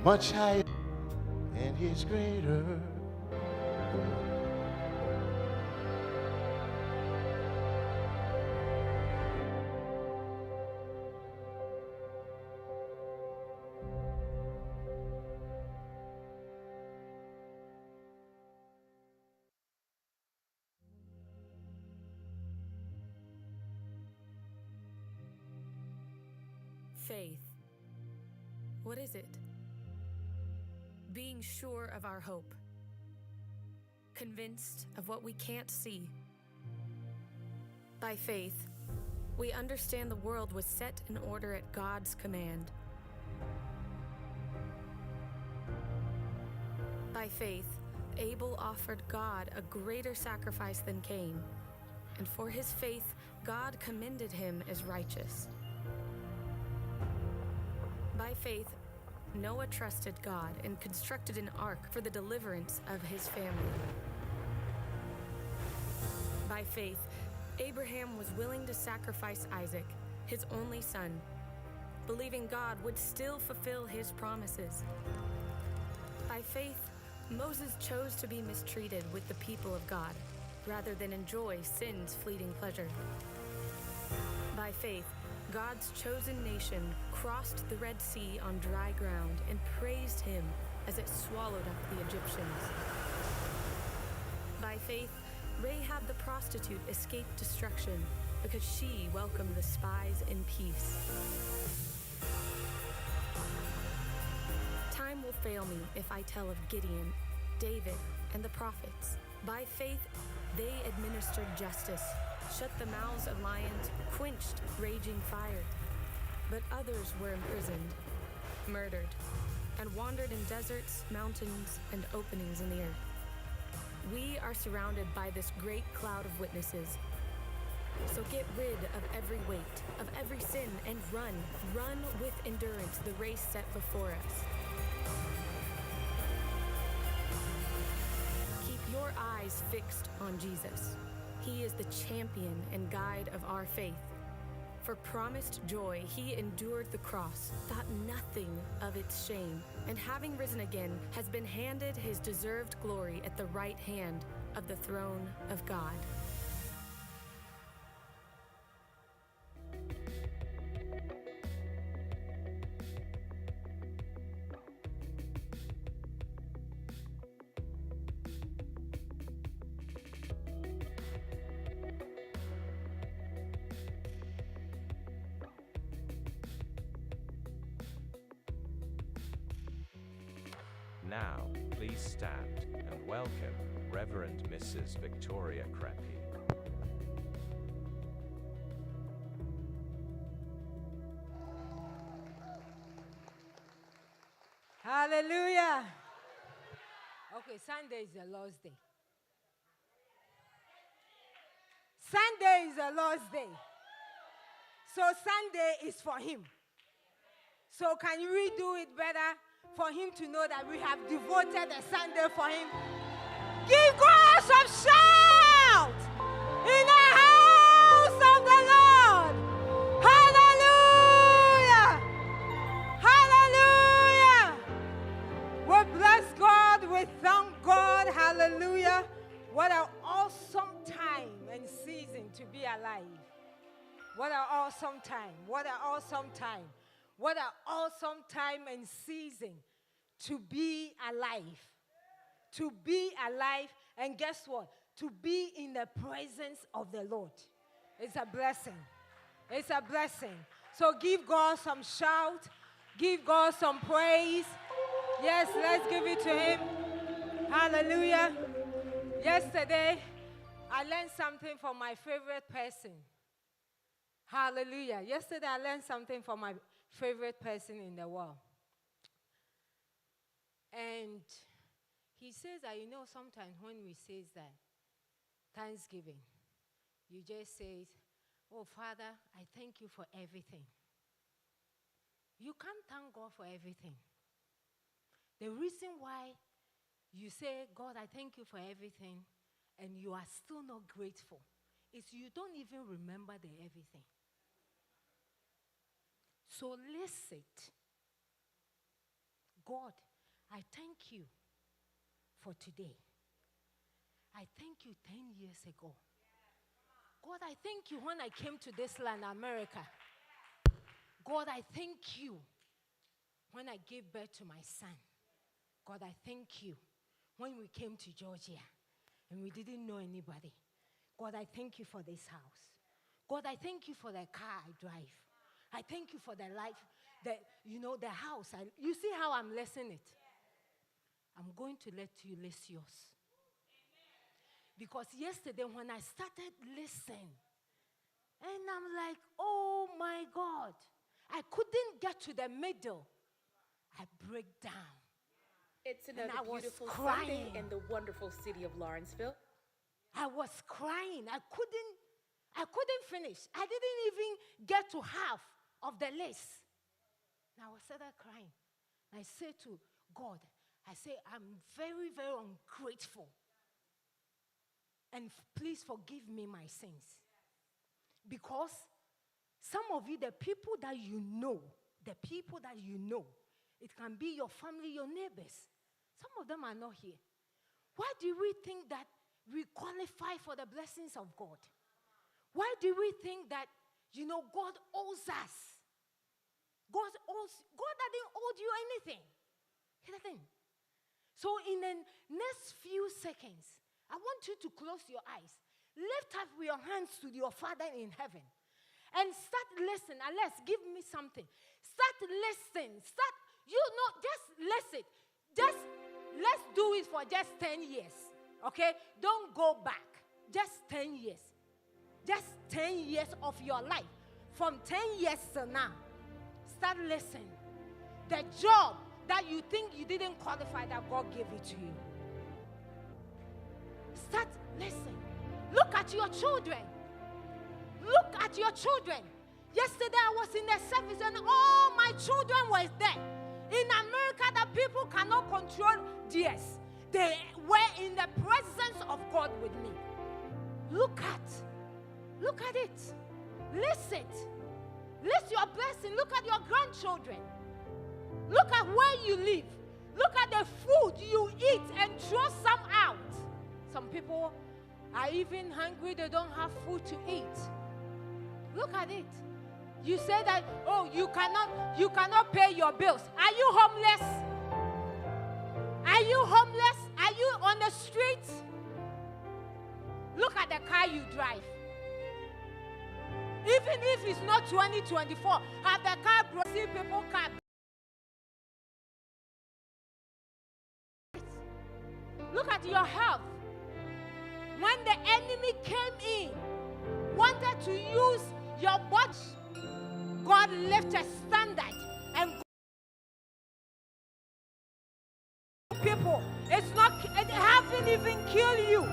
much higher, and He's greater. Faith. What is it? Being sure of our hope. Convinced of what we can't see. By faith, we understand the world was set in order at God's command. By faith, Abel offered God a greater sacrifice than Cain, and for his faith, God commended him as righteous. By faith, Noah trusted God and constructed an ark for the deliverance of his family. By faith, Abraham was willing to sacrifice Isaac, his only son, believing God would still fulfill his promises. By faith, Moses chose to be mistreated with the people of God, rather than enjoy sin's fleeting pleasure. By faith, God's chosen nation crossed the Red Sea on dry ground and praised Him as it swallowed up the Egyptians. By faith, Rahab the prostitute escaped destruction because she welcomed the spies in peace. Time will fail me if I tell of Gideon, David, and the prophets. By faith, they administered justice, shut the mouths of lions, quenched raging fire. But others were imprisoned, murdered, and wandered in deserts, mountains, and openings in the earth. We are surrounded by this great cloud of witnesses. So get rid of every weight, of every sin, and run with endurance the race set before us. Keep your eyes fixed on Jesus. He is the champion and guide of our faith. For promised joy, He endured the cross, thought nothing of its shame, and having risen again, has been handed His deserved glory at the right hand of the throne of God. Now, please stand and welcome Reverend Mrs. Victoria Creppy. Hallelujah. Okay, Sunday is the Lord's day. Sunday is the Lord's day. So Sunday is for Him. So can we do it better for Him to know that we have devoted a Sunday for Him? Give God some shout in the house of the Lord. Hallelujah. Hallelujah. We bless God. We thank God. Hallelujah. What an awesome time and season to be alive. What an awesome time. What an awesome time. What an awesome time and season to be alive. To be alive, and guess what? To be in the presence of the Lord. It's a blessing. It's a blessing. So give God some shout. Give God some praise. Yes, let's give it to Him. Hallelujah. Yesterday, I learned something from my favorite person. Hallelujah. Yesterday, I learned something from my favorite person in the world. And he says that, sometimes when we say that, Thanksgiving, you just say, oh, Father, I thank you for everything. You can't thank God for everything. The reason why you say, God, I thank you for everything, and you are still not grateful, is you don't even remember the everything. So list it. God, I thank you for today. I thank you 10 years ago. God, I thank you when I came to this land, America. God, I thank you when I gave birth to my son. God, I thank you when we came to Georgia and we didn't know anybody. God, I thank you for this house. God, I thank you for the car I drive. I thank you for the life, the house. You see how I'm lessing it? I'm going to let you list yours. Because yesterday when I started listening, and I'm like, oh my God, I couldn't get to the middle. I break down. It's another I was beautiful crying. Sunday in the wonderful city of Lawrenceville. I was crying. I couldn't finish. I didn't even get to half of the list. Now I started crying. I said to God, I'm very, very ungrateful. And please forgive me my sins. Because some of you, the people that you know, it can be your family, your neighbors. Some of them are not here. Why do we think that we qualify for the blessings of God? Why do we think that, God owes us? God doesn't owe you anything. He doesn't. So in the next few seconds, I want you to close your eyes. Lift up your hands to your Father in heaven. And start listening. Unless, give me something. Start listening. Just listen. Let's do it for just 10 years. Okay? Don't go back. Just 10 years. Just 10 years of your life. From 10 years to now. Start listening. The job that you think you didn't qualify, that God gave it to you. Start listening. Look at your children. Look at your children. Yesterday I was in the service and all my children were there. In America, the people cannot control theirs. They were in the presence of God with me. Look at it. Listen. List your blessing. Look at your grandchildren. Look at where you live. Look at the food you eat and throw some out. Some people are even hungry. They don't have food to eat. Look at it. You say that, you cannot pay your bills. Are you homeless? Are you homeless? Are you on the street? Look at the car you drive. Even if it's not 2024, have the car proceed people car. Look at your health. When the enemy came in, wanted to use your body, God left a standard and people, it haven't even killed you.